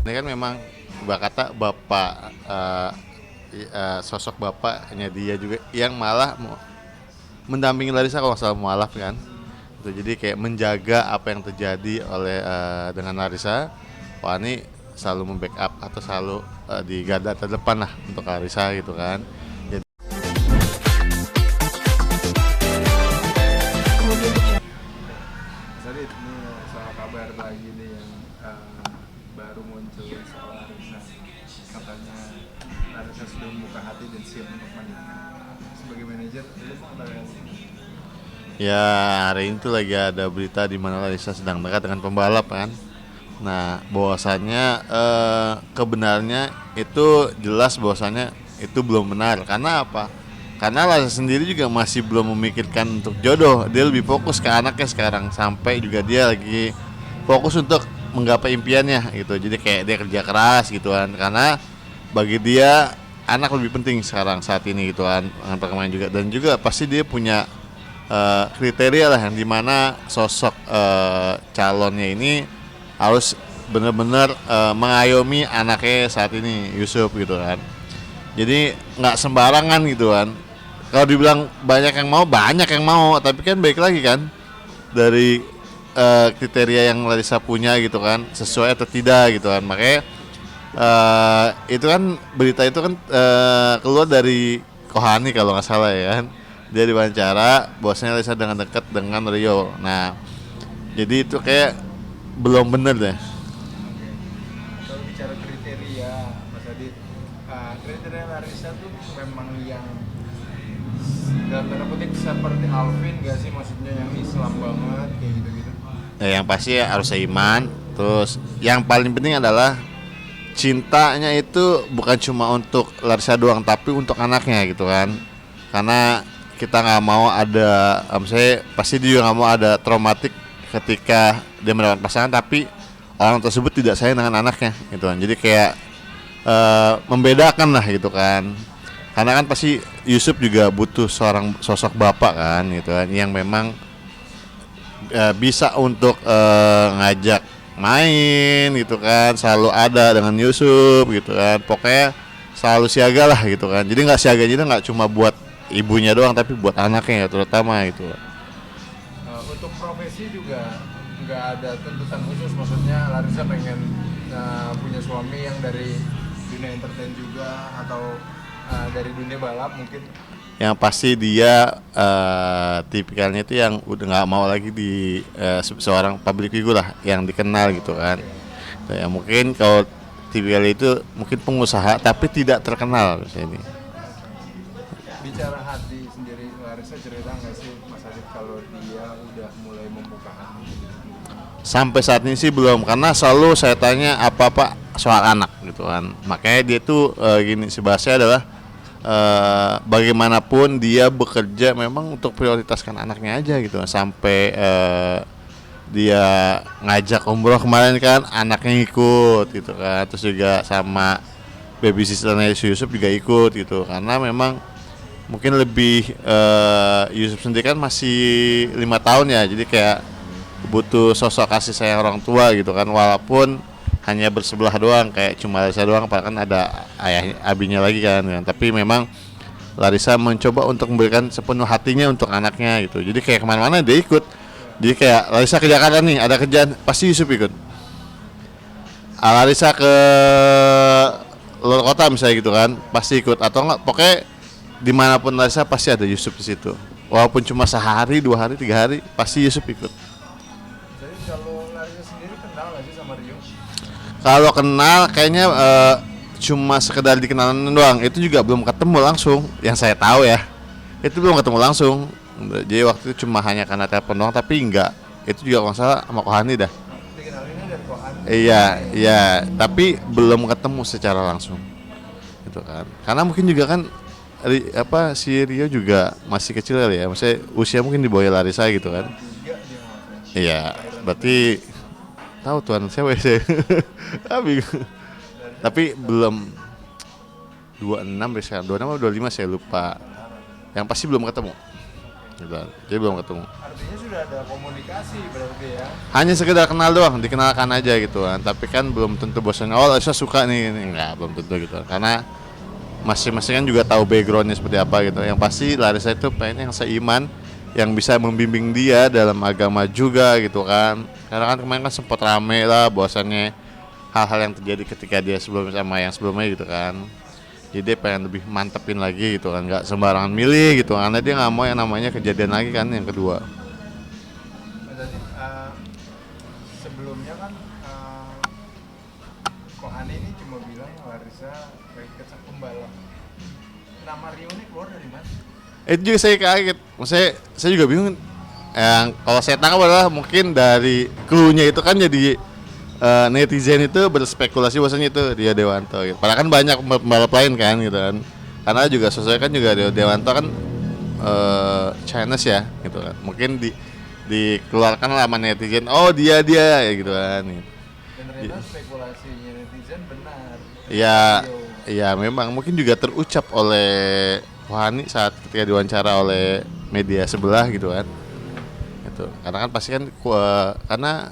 Ini kan memang kata bapak, sosok bapaknya dia juga yang malah mendampingi Larissa kalau nggak salah mualaf kan. Jadi kayak menjaga apa yang terjadi oleh dengan Larissa. Wah ini selalu membackup atau selalu di garda terdepan lah untuk Larissa gitu kan. Jadi, Tadi ini soal kabar lagi nih yang baru muncul soal Larissa. Katanya Larissa sudah membuka hati dan siap untuk menikah. Sebagai manajer, lu mau katakan ya hari ini tuh lagi ada berita di mana Larissa sedang dekat dengan pembalap kan. Nah bahwasannya kebenarnya itu jelas bahwasannya itu belum benar. Karena apa? Karena Larissa sendiri juga masih belum memikirkan untuk jodoh. Dia lebih fokus ke anaknya sekarang. Sampai juga dia lagi fokus untuk menggapai impiannya gitu. Jadi kayak dia kerja keras gitu kan. Karena bagi dia anak lebih penting sekarang saat ini gitu kan. Dengan perkembangan juga. Dan juga pasti dia punya kriteria lah yang dimana sosok calonnya ini harus benar-benar mengayomi anaknya saat ini Yusuf gitu kan. Jadi nggak sembarangan gitu kan. Kalau dibilang banyak yang mau, tapi kan baik lagi kan dari kriteria yang Larissa punya gitu kan, sesuai atau tidak gitu kan. Makanya itu kan berita itu kan keluar dari Kohani kalau nggak salah ya kan. Dia diwawancara bahwasanya Larissa dengan dekat dengan Rio. Nah jadi itu kayak belum bener deh. kalau bicara kriteria, Mas Adit, kriteria Larissa tuh memang yang dalam tanda kutip seperti Alvin gak sih, maksudnya yang Islam banget kayak gitu-gitu. Ya, yang pasti harus seiman. Terus yang paling penting adalah cintanya itu bukan cuma untuk Larissa doang, tapi untuk anaknya gitu kan. Karena kita nggak mau ada, misalnya pasti dia juga nggak mau ada traumatik ketika dia mendapatkan pasangan, tapi orang tersebut tidak sayang dengan anaknya gitu kan. Jadi kayak membedakan lah gitu kan. Karena kan pasti Yusuf juga butuh seorang sosok bapak kan gitu kan, yang memang bisa untuk ngajak main gitu kan, selalu ada dengan Yusuf gitu kan, pokoknya selalu siaga lah gitu kan. Jadi nggak siaganya itu nggak cuma buat ibunya doang, tapi buat anaknya ya terutama gitu. Untuk profesi juga nggak ada tuntutan khusus, maksudnya Larissa pengen punya suami yang dari dunia entertain juga atau dari dunia balap mungkin. Yang pasti dia tipikalnya itu yang udah nggak mau lagi di seorang public figure lah, yang dikenal gitu kan. Ya mungkin kalau tipikal itu mungkin pengusaha tapi tidak terkenal misalnya. Bicara hati sendiri, Larissa cerita nggak sih Mas Adit kalau dia udah mulai membuka hati? Sampai saat ini sih belum, karena selalu saya tanya apa-apa soal anak gitu kan. Makanya dia tuh gini sih bahasanya adalah bagaimanapun dia bekerja memang untuk prioritaskan anaknya aja gitu. Sampai dia ngajak umroh kemarin kan anaknya ikut gitu kan. Terus juga sama baby sisternya Yusuf juga ikut gitu. Karena memang mungkin lebih Yusuf sendiri kan masih 5 tahun ya. Jadi kayak butuh sosok kasih sayang orang tua gitu kan, walaupun hanya bersebelah doang, kayak cuma Larissa doang, padahal kan ada ayah abinya lagi kan. Tapi memang Larissa mencoba untuk memberikan sepenuh hatinya untuk anaknya gitu. Jadi kayak kemana-mana dia ikut. Jadi kayak Larissa ke Jakarta nih, ada kerjaan pasti Yusuf ikut. Larissa ke luar kota misalnya gitu kan, pasti ikut. Atau enggak, pokoknya dimanapun Larissa pasti ada Yusuf di situ. Walaupun cuma sehari, 2 hari, 3 hari, pasti Yusuf ikut. Jadi kalau Larissa sendiri kenal nggak sih sama Rio? Kalau kenal kayaknya cuma sekedar dikenalan doang. Itu juga belum ketemu langsung. Yang saya tahu ya, itu belum ketemu langsung. Jadi waktu itu cuma hanya karena telepon doang, tapi enggak. Itu juga kalau nggak salah sama Kohani dah. Dikenalinnya dari Kohan. Iya, tapi belum ketemu secara langsung. Gitu kan. Karena mungkin juga kan si Rio juga masih kecil kali ya. Maksudnya usia mungkin di bawah Larissa gitu kan. Juga dia maksudnya. Iya, berarti tahu tuan siapa sih? Tapi belum 26 deh sekarang, 26 atau 25 saya lupa. Yang pasti belum ketemu. gitu. Jadi belum ketemu. Artinya sudah ada komunikasi berarti ya. Hanya sekedar kenal doang, dikenalkan aja gitu kan. Tapi kan belum tentu bosnya, oh Larissa suka nih, enggak, belum tentu gitu. Karena masing-masing kan juga tahu backgroundnya seperti apa gitu. Yang pasti Larissa itu pengen yang seiman, yang bisa membimbing dia dalam agama juga gitu kan. Karena kan kemarin kan sempat rame lah bahwasannya hal-hal yang terjadi ketika dia sebelum sama yang sebelumnya gitu kan. Jadi dia pengen lebih mantepin lagi gitu kan, nggak sembarangan milih gitu, karena dia nggak mau yang namanya kejadian lagi kan yang kedua. Berarti sebelumnya kan Kohani ini cuma bilang Larissa dekat sama pembalap. Nama Rio ini keluar dari mana? Itu juga saya kaget, maksudnya saya juga bingung. Yang kalau saya tangkap adalah mungkin dari clue-nya itu kan jadi netizen itu berspekulasi bahwasanya itu dia Dewanto gitu. Padahal kan banyak pembalap lain kan gitu kan. Karena juga sesuai kan juga Dewanto kan Chinese ya gitu kan. Mungkin dikeluarkan lah sama netizen, oh dia ya gitu kan. Gitu. Dan ternyata spekulasinya netizen benar. Ya, Rio. ya memang mungkin juga terucap oleh Wahani saat ketika diwawancara oleh media sebelah gitu kan. Itu karena kan pasti kan karena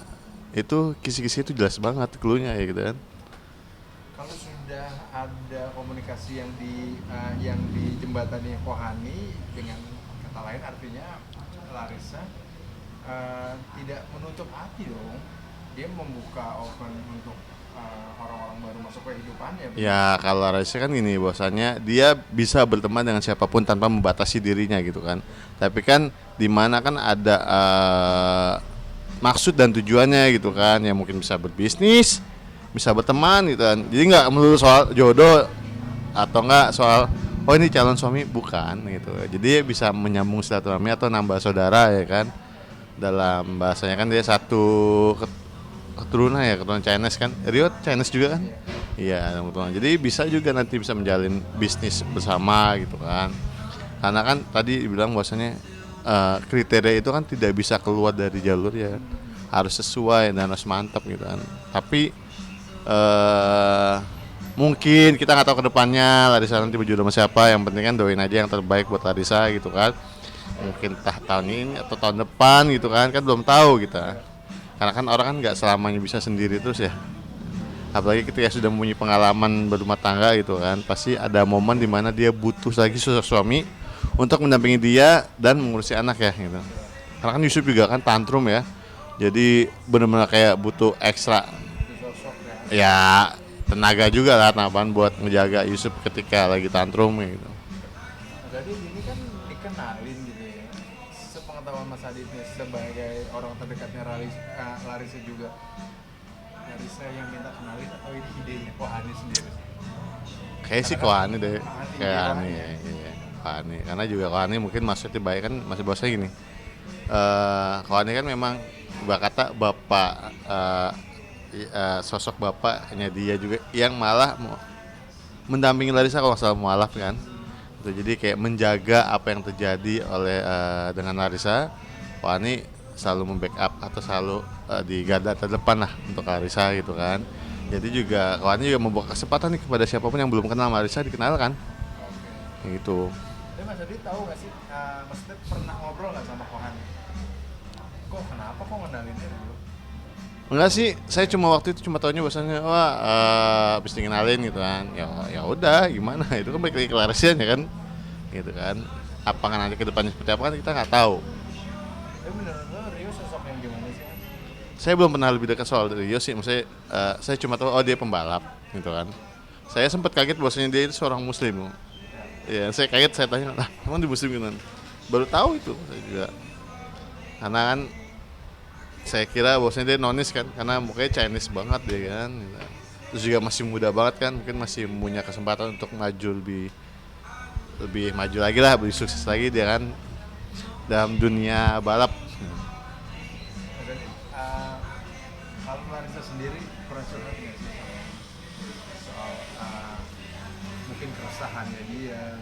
itu kisi-kisi itu jelas banget clue-nya ya gitu kan. Kalau sudah ada komunikasi yang di jembatannya Kohani, dengan kata lain artinya Larissa tidak menutup hati dong. Dia membuka open untuk orang-orang baru masuk kehidupannya. Ya kalau Larissa kan gini bahwasannya dia bisa berteman dengan siapapun tanpa membatasi dirinya gitu kan. Tapi kan di mana kan ada maksud dan tujuannya gitu kan, yang mungkin bisa berbisnis, bisa berteman gitu kan. Jadi nggak melulu soal jodoh atau nggak soal oh ini calon suami, bukan gitu. Jadi dia bisa menyambung silaturahmi atau nambah saudara ya kan. Dalam bahasanya kan dia satu keturunan ya, keturunan Chinese kan. Rio Chinese juga kan? Iya, keturunan. Jadi bisa juga nanti bisa menjalin bisnis bersama gitu kan. Karena kan tadi dibilang bahwasanya kriteria itu kan tidak bisa keluar dari jalur ya. Harus sesuai dan harus mantap gitu kan. Tapi mungkin kita nggak tahu ke depannya Larissa nanti berjodoh sama siapa. Yang penting kan doain aja yang terbaik buat Larissa gitu kan. Mungkin tahun ini atau tahun depan gitu kan belum tahu kita. Karena kan orang kan nggak selamanya bisa sendiri terus ya. Apalagi ketika sudah mempunyai pengalaman berumah tangga gitu kan, pasti ada momen di mana dia butuh lagi sosok suami untuk mendampingi dia dan mengurusi anak ya gitu. Karena kan Yusuf juga kan tantrum ya. Jadi benar-benar kayak butuh ekstra ya tenaga juga lah tambahan buat ngejaga Yusuf ketika lagi tantrum gitu. Jadi ini kan dikenalin gitu ya. Sepengetahuan Mas Adit nih sebagai orang terdekatnya Larissa juga. Larissa yang minta kenalin atau ini idenya Kohani sendiri? Kayak sih Kohani deh, kayak Kohani ya, iya. Kohani, karena juga Kohani mungkin maksudnya baik kan masih bahasa gini. Kohani kan memang kata bapak sosok bapaknya dia juga yang malah mendampingi Larissa kalau nggak salah mualaf kan. Jadi kayak menjaga apa yang terjadi oleh dengan Larissa. Kohani selalu membackup atau selalu di garda terdepan lah untuk Larissa gitu kan. Jadi juga Kohani juga membuka kesempatan nih kepada siapapun yang belum kenal Larissa dikenalkan. Gitu. Tapi Mas Adit tahu nggak sih, Mas Adit pernah ngobrol nggak sama Kohani? Kenapa kok ngenalinnya dulu? Enggak sih, saya cuma waktu itu cuma tahunya bahasanya wah habis dikenalin gitu kan. Ya udah gimana, itu kan balik lagi ke Larissa ya kan. Gitu kan. Apa kan nanti ke depannya seperti apa kan kita nggak tahu. Tapi menurut lo Rio sosok yang gimana sih? Saya belum pernah lebih dekat soal Rio sih, maksudnya saya cuma tahu oh dia pembalap gitu kan. Saya sempat kaget bahwasanya dia itu seorang muslim. Ya, saya kaget, saya tanya, "Lah, emang di muslim gitu?" Baru tahu itu saya juga. Karena kan saya kira bahwasanya dia nonis kan, karena mukanya Chinese banget dia kan. Gitu. Terus juga masih muda banget kan, mungkin masih punya kesempatan untuk maju lebih maju lagi lah, lebih sukses lagi dia kan dalam dunia balap. Jadi kalau Larissa sendiri pernah curhat nggak sih soal mungkin keresahannya dia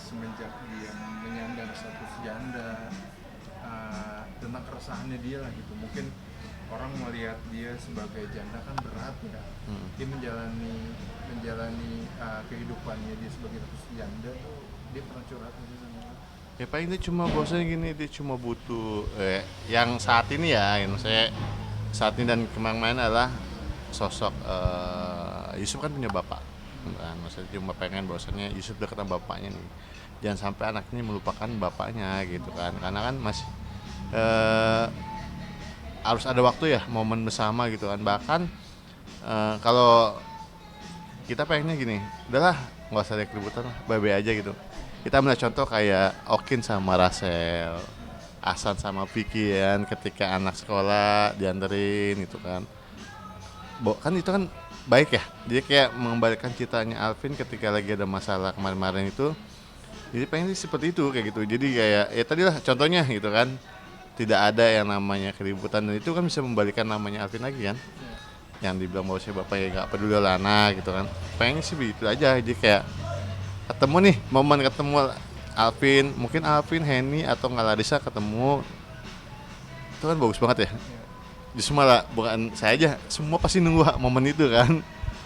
semenjak dia menyandang status janda, tentang keresahannya dia lah gitu. Mungkin orang melihat dia sebagai janda kan berat ya. Dia menjalani kehidupannya dia sebagai status janda tuh, dia pernah curhat nggak sih sama orang? Ya paling dia cuma bosan gini, dia cuma butuh yang saat ini ya, yang saya saat ini dan kemarin-kemarin adalah sosok Yusuf kan punya bapak kan, maksudnya cuma pengen bahwasannya Yusuf dekat sama bapaknya nih, jangan sampai anak ini melupakan bapaknya gitu kan, karena kan masih eh, harus ada waktu ya, momen bersama gitu kan. Bahkan kalau kita pengennya gini, udahlah nggak usah ada keributan lah, bye aja gitu. Kita ambil contoh kayak Okin sama Rasel, Asan sama Vicky kan, ketika anak sekolah dianterin gitu kan. Kan itu kan baik ya, dia kayak mengembalikan ceritanya Alvin ketika lagi ada masalah kemarin-kemarin itu. Jadi pengen sih seperti itu kayak gitu, jadi kayak ya tadi lah contohnya gitu kan, tidak ada yang namanya keributan, dan itu kan bisa membalikan namanya Alvin lagi kan, yang dibilang bahwa si bapak ya nggak peduli lah anak gitu kan. Pengen sih begitu aja, jadi kayak ketemu nih, momen ketemu Alvin, mungkin Alvin, Henny atau nggak Larissa ketemu, itu kan bagus banget ya. Justru malah bukan saya aja, semua pasti nunggu momen itu kan,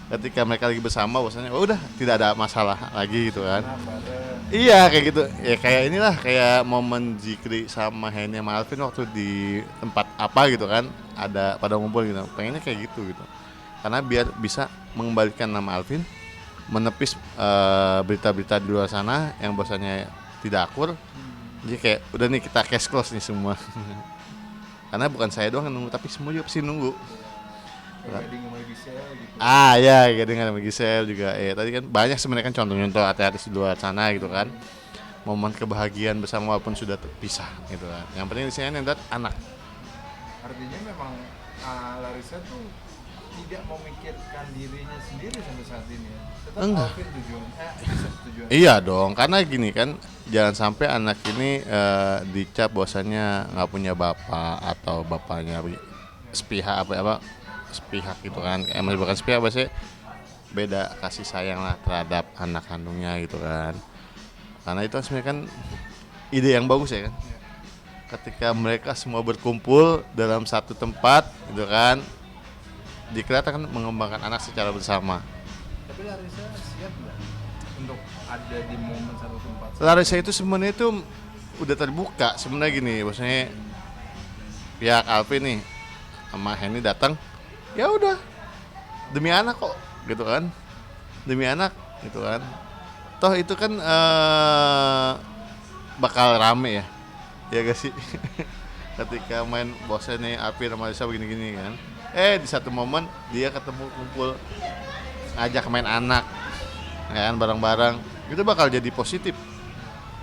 ketika mereka lagi bersama bahwasanya oh udah tidak ada masalah lagi gitu kan. Iya kayak gitu ya, kayak inilah kayak momen Zikri sama Henny sama Alvin waktu di tempat apa gitu kan, ada pada ngumpul gitu, pengennya kayak gitu karena biar bisa mengembalikan nama Alvin, menepis berita-berita di luar sana yang bahwasanya tidak akur. Jadi kayak udah nih kita cash close nih semua. Karena bukan saya doang yang nunggu, tapi semua juga pasti nunggu. Gading sama Gisel gitu. Ya dengan sama Gisel juga. Tadi kan banyak sebenarnya kan contoh-contoh artis di luar sana gitu kan. Momen kebahagiaan bersama walaupun sudah terpisah gitu kan. Yang penting di sini yang anak. Artinya memang Larissa tuh tidak memikirkan dirinya sendiri sampai saat ini ya. Tetap Enggak. Alvin tujuan, Yusuf tujuan. Iya dong, karena gini kan, jangan sampai anak ini dicap bahwasannya nggak punya bapak atau bapaknya sepihak apa sepihak gitu kan. Emang bukan sepihak, bahasa beda kasih sayang lah terhadap anak kandungnya gitu kan. Karena itu sebenarnya kan ide yang bagus ya kan. Ketika mereka semua berkumpul dalam satu tempat gitu kan, dikelihatan mengembangkan anak secara bersama. Tapi Larissa siap nggak untuk ada di momen satu tempat? Larissa itu sebenarnya itu udah terbuka sebenarnya gini, maksudnya pihak Alvin nih sama Henny datang, ya udah demi anak kok gitu kan, demi anak gitu kan, toh itu kan bakal rame ya gak sih. Ketika main bosannya Alvin sama Larissa begini-gini kan, di satu momen dia ketemu kumpul ngajak main anak ya kan, bareng-bareng, itu bakal jadi positif,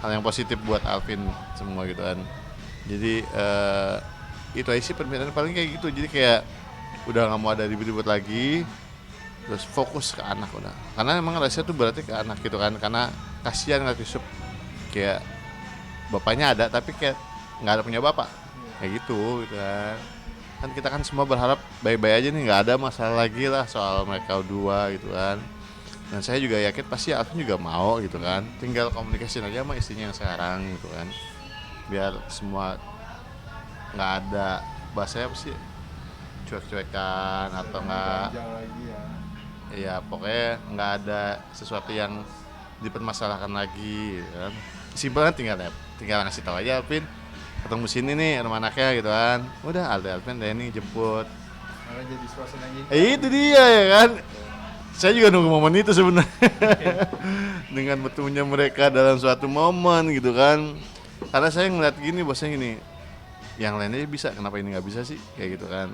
hal yang positif buat Alvin semua gitu kan. Jadi itu aja sih permintaan paling kayak gitu, jadi kayak udah nggak mau ada ribut-ribut lagi, terus fokus ke anak udah, karena emang rasanya tuh berarti ke anak gitu kan, karena kasihan ngeliat Yusuf kayak bapaknya ada tapi kayak nggak ada punya bapak kayak gitu kan kita kan semua berharap baik-baik aja nih, nggak ada masalah lagi lah soal mereka berdua gitu kan. Dan saya juga yakin pasti Alvin juga mau gitu kan, tinggal komunikasi aja sama istrinya yang sekarang gitu kan, biar semua nggak ada bahasanya apa sih, cuek-cuekan atau nggak, lagi ya. ya pokoknya nggak ada sesuatu yang dipermasalahkan lagi gitu kan. Simpel kan, tinggal ngasih tahu aja Alvin ketemu sini nih rumah anaknya gitu kan, udah Alvin Denny jemput. Malah jadi suasana gitu. Itu dia ya kan. Saya juga nunggu momen itu sebenarnya. Dengan bertemunya mereka dalam suatu momen gitu kan. Karena saya ngeliat gini, bosnya gini, yang lainnya bisa, kenapa ini nggak bisa sih kayak gitu kan.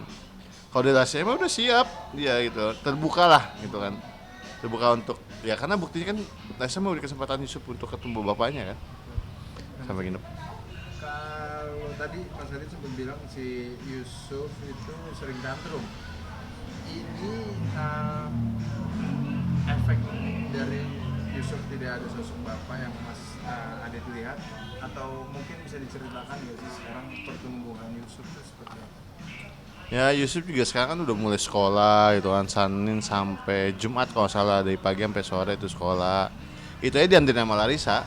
Kalau dia rasanya emang udah siap dia gitu, terbuka lah gitu kan, terbuka untuk ya, karena buktinya kan Raisa mau beri kesempatan Yusuf untuk ketemu bapaknya kan, sampai nginep. Kalau tadi Mas Adit sempat bilang si Yusuf itu sering tantrum. Ini efek dari Yusuf tidak ada sosok bapak yang Mas Adit lihat, atau mungkin bisa diceritakan nggak sih sekarang pertumbuhan Yusuf itu seperti apa? Ya Yusuf juga sekarang kan udah mulai sekolah gitu kan, Senin sampai Jumat kalau salah, dari pagi sampai sore itu sekolah. Itu aja diantarin sama Larissa.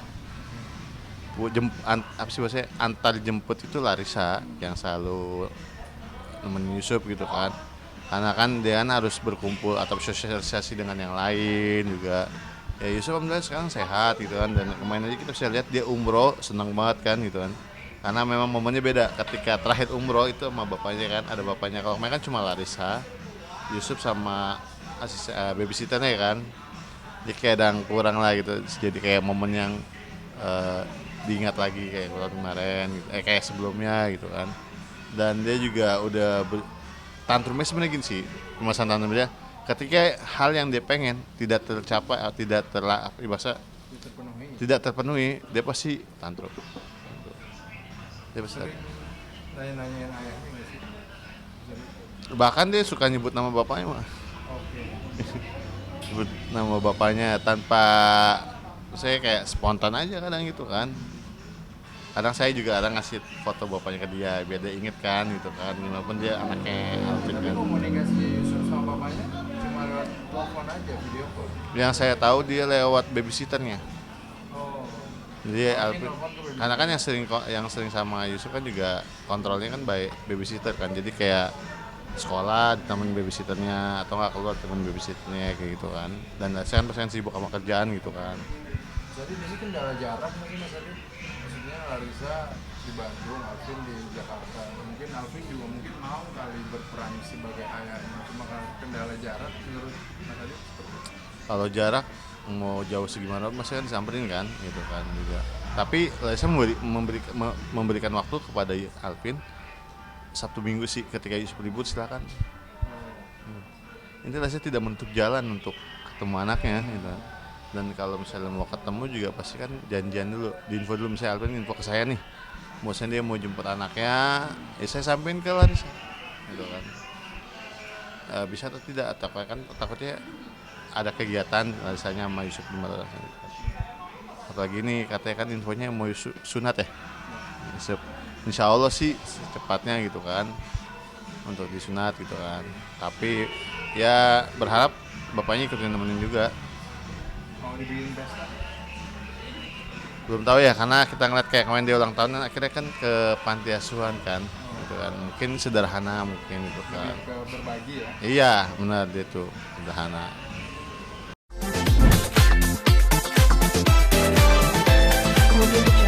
Apa sih bahasanya, antar jemput itu Larissa yang selalu nemenin Yusuf gitu kan. Karena kan dia kan harus berkumpul atau sosialisasi dengan yang lain juga. ya Yusuf alhamdulillah sekarang sehat gitu kan, dan kemarin aja kita bisa lihat dia umroh senang banget kan gitu kan, karena memang momennya beda ketika terakhir umroh itu sama bapaknya kan, ada bapaknya. Kalau kemarin kan cuma Larissa, Yusuf sama babysitternya kan, jadi kayak ada yang kurang lah gitu, jadi kayak momen yang eh, diingat lagi kayak kemarin gitu. Kayak sebelumnya gitu kan. Dan dia juga udah tantrumnya sebenarnya gini sih, permasalahan tantrumnya ketika hal yang dia pengen tidak tercapai atau Terpenuhi. tidak terpenuhi, dia pasti tantrum. Dia pasti Sering nanya-nanyain ayahnya nggak sih? Jadi, bahkan dia suka nyebut nama bapaknya mah, oke. nyebut nama bapaknya tanpa, saya kayak spontan aja kadang gitu kan. Kadang saya juga ada ngasih foto bapaknya ke dia biar dia inget kan gitu kan, walaupun dia anaknya Alvin Tapi kan. komunikasi Yusuf sama bapaknya cuma lewat telepon aja, video call. Yang saya tahu dia lewat babysitternya. Oh, Jadi oh, ini Alvin, telepon ke karena kan babysitter. yang sering sama Yusuf kan juga kontrolnya kan by babysitter kan. Jadi kayak sekolah ditemenin babysitternya atau nggak keluar temen babysitternya kayak gitu kan. Dan saya kan pasti sibuk sama kerjaan gitu kan. Jadi ini kendala jarak nggak sih Mas Adi? Maksudnya Larissa di Bandung, Alvin di Jakarta. Mungkin Alvin juga mungkin mau kali berperan sebagai ayahnya. Cuma karena kendala jarak menurut Mas Adi seperti itu. Kalau jarak mau jauh segimana masih kan disamperin kan gitu kan juga. Tapi saya memberikan waktu kepada Alvin Sabtu Minggu sih, ketika Yusuf libur silakan. Oh, Ini saya tidak menutup jalan untuk ketemu anaknya gitu. Dan kalau misalnya mau ketemu juga pasti kan janjian dulu, diinfo dulu, misalnya Alvin info ke saya nih, dia mau jemput anaknya, ya saya sampein ke Larissa gitu kan. Bisa atau tidak, atau kan takutnya ada kegiatan Larissanya sama Yusuf di Malang gitu kan. Apalagi ini katanya kan infonya mau sunat ya Yusuf, insya Allah sih secepatnya gitu kan untuk disunat gitu kan. Tapi ya berharap bapaknya ikutin nemenin juga. mau dibikin pesta? Belum tahu ya, karena kita ngeliat kayak kemarin dia ulang tahun kan, akhirnya kan ke panti asuhan kan gitu kan, mungkin sederhana mungkin gitu kan. Lebih ke berbagi ya? Iya benar, dia tuh sederhana.